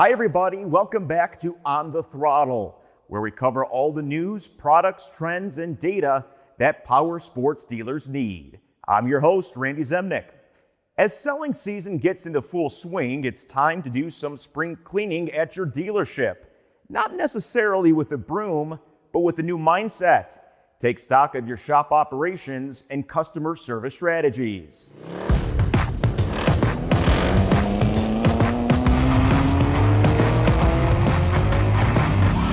Hi everybody, welcome back to On the Throttle, where we cover all the news, products, trends, and data that Powersports dealers need. I'm your host, Randy Ziemnik. As selling season gets into full swing, it's time to do some spring cleaning at your dealership. Not necessarily with a broom, but with a new mindset. Take stock of your shop operations and customer service strategies.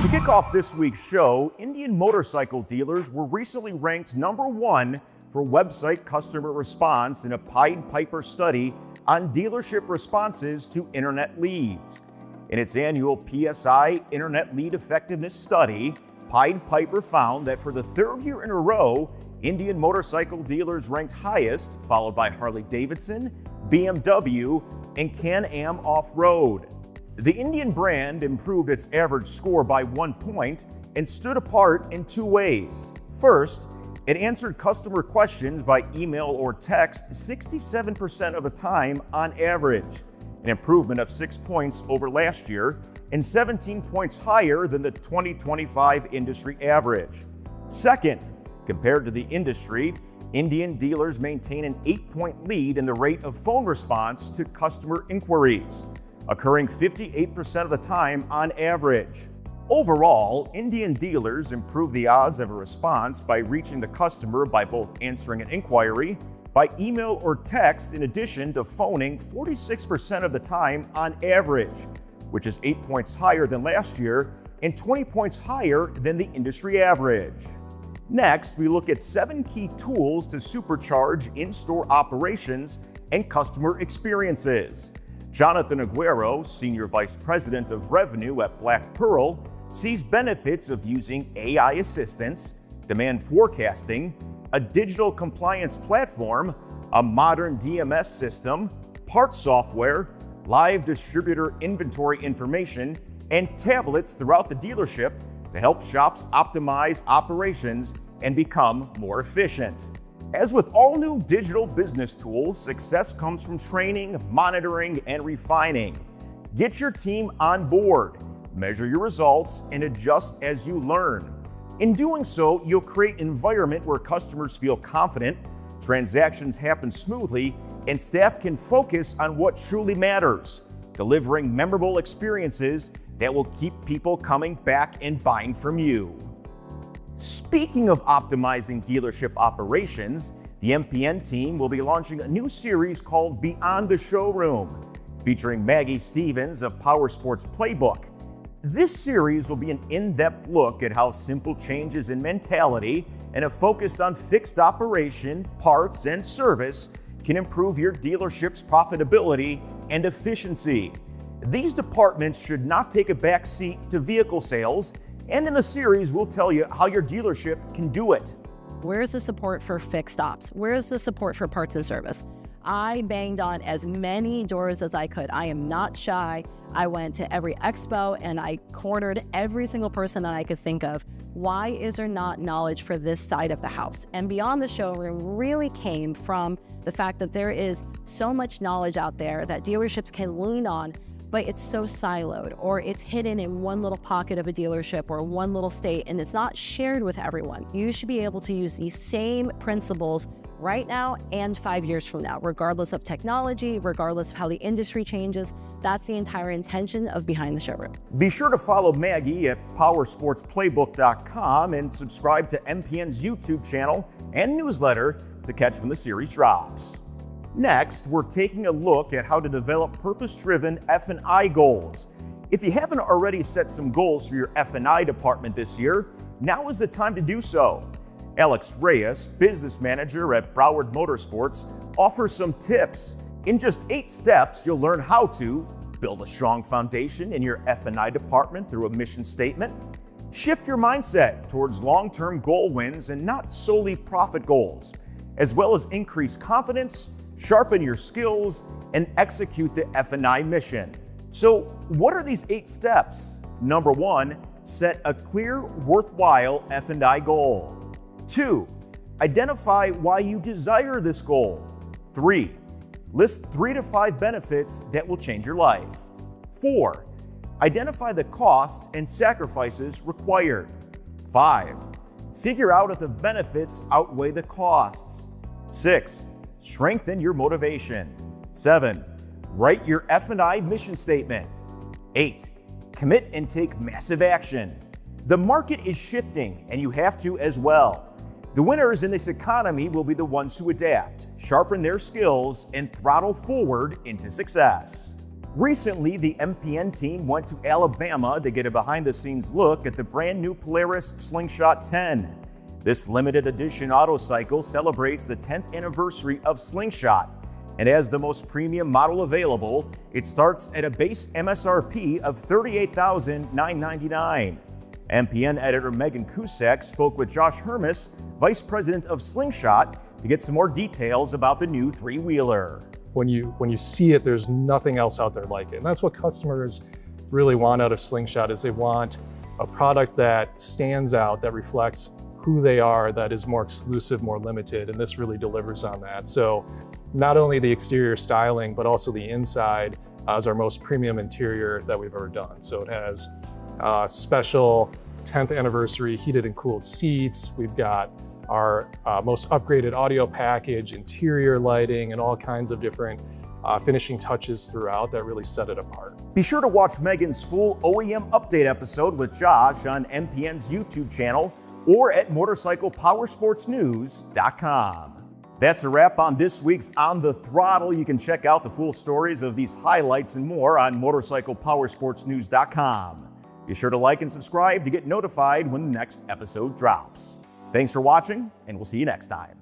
To kick off this week's show, Indian motorcycle dealers were recently ranked #1 for website customer response in a Pied Piper study on dealership responses to internet leads. In its annual PSI Internet Lead Effectiveness Study, Pied Piper found that for the third year in a row, Indian motorcycle dealers ranked highest, followed by Harley-Davidson, BMW, and Can-Am Off-Road. The Indian brand improved its average score by 1 point and stood apart in 2 ways. First, it answered customer questions by email or text 67% of the time on average, an improvement of 6 points over last year and 17 points higher than the 2025 industry average. Second, compared to the industry, Indian dealers maintain an 8-point lead in the rate of phone response to customer inquiries, occurring 58% of the time on average. Overall, Indian dealers improve the odds of a response by reaching the customer by both answering an inquiry, by email or text, in addition to phoning 46% of the time on average, which is 8 points higher than last year and 20 points higher than the industry average. Next, we look at 7 key tools to supercharge in-store operations and customer experiences. Jonathan Aguero, Senior Vice President of Revenue at Black Pearl, sees benefits of using AI assistance, demand forecasting, a digital compliance platform, a modern DMS system, parts software, live distributor inventory information, and tablets throughout the dealership to help shops optimize operations and become more efficient. As with all new digital business tools, success comes from training, monitoring, and refining. Get your team on board, measure your results, and adjust as you learn. In doing so, you'll create an environment where customers feel confident, transactions happen smoothly, and staff can focus on what truly matters, delivering memorable experiences that will keep people coming back and buying from you. Speaking of optimizing dealership operations, the MPN team will be launching a new series called Beyond the Showroom, featuring Maggie Stevens of Powersports Playbook. This series will be an in-depth look at how simple changes in mentality and a focus on fixed operation, parts, and service can improve your dealership's profitability and efficiency. These departments should not take a back seat to vehicle sales, and in the series, we'll tell you how your dealership can do it. Where's the support for fixed ops? Where's the support for parts and service? I banged on as many doors as I could. I am not shy. I went to every expo and I cornered every single person that I could think of. Why is there not knowledge for this side of the house? And Beyond the Showroom really came from the fact that there is so much knowledge out there that dealerships can lean on, but it's so siloed, or it's hidden in one little pocket of a dealership or one little state, and it's not shared with everyone. You should be able to use these same principles right now and 5 years from now, regardless of technology, regardless of how the industry changes. That's the entire intention of Behind the Showroom. Be sure to follow Maggie at powersportsplaybook.com and subscribe to MPN's YouTube channel and newsletter to catch when the series drops. Next, we're taking a look at how to develop purpose-driven F&I goals. If you haven't already set some goals for your F&I department this year, now is the time to do so. Alex Reyes, business manager at Broward Motorsports, offers some tips. In just 8 steps, you'll learn how to build a strong foundation in your F&I department through a mission statement, shift your mindset towards long-term goal wins and not solely profit goals, as well as increase confidence, sharpen your skills, and execute the F&I mission. So what are these 8 steps? Number 1, set a clear, worthwhile F&I goal. 2, identify why you desire this goal. 3, list 3 to 5 benefits that will change your life. 4, Identify the costs and sacrifices required. 5. Figure out if the benefits outweigh the costs. 6. Strengthen your motivation. 7. Write your F&I mission statement. 8. Commit and take massive action. The market is shifting, and you have to as well. The winners in this economy will be the ones who adapt, sharpen their skills, and throttle forward into success. Recently, the MPN team went to Alabama to get a behind-the-scenes look at the brand new Polaris Slingshot 10. This limited edition autocycle celebrates the 10th anniversary of Slingshot, and as the most premium model available, it starts at a base MSRP of $38,999. MPN editor Megan Cusack spoke with Josh Hermes, Vice President of Slingshot, to get some more details about the new three-wheeler. When you see it, there's nothing else out there like it. And that's what customers really want out of Slingshot, is they want a product that stands out, that reflects who they are, that is more exclusive, more limited, and this really delivers on that. So not only the exterior styling, but also the inside is our most premium interior that we've ever done. So it has special 10th anniversary heated and cooled seats. We've got our most upgraded audio package, interior lighting, and all kinds of different finishing touches throughout that really set it apart. Be sure to watch Megan's full OEM update episode with Josh on MPN's YouTube channel or at motorcyclepowersportsnews.com. That's a wrap on this week's On the Throttle. You can check out the full stories of these highlights and more on motorcyclepowersportsnews.com. Be sure to like and subscribe to get notified when the next episode drops. Thanks for watching, and we'll see you next time.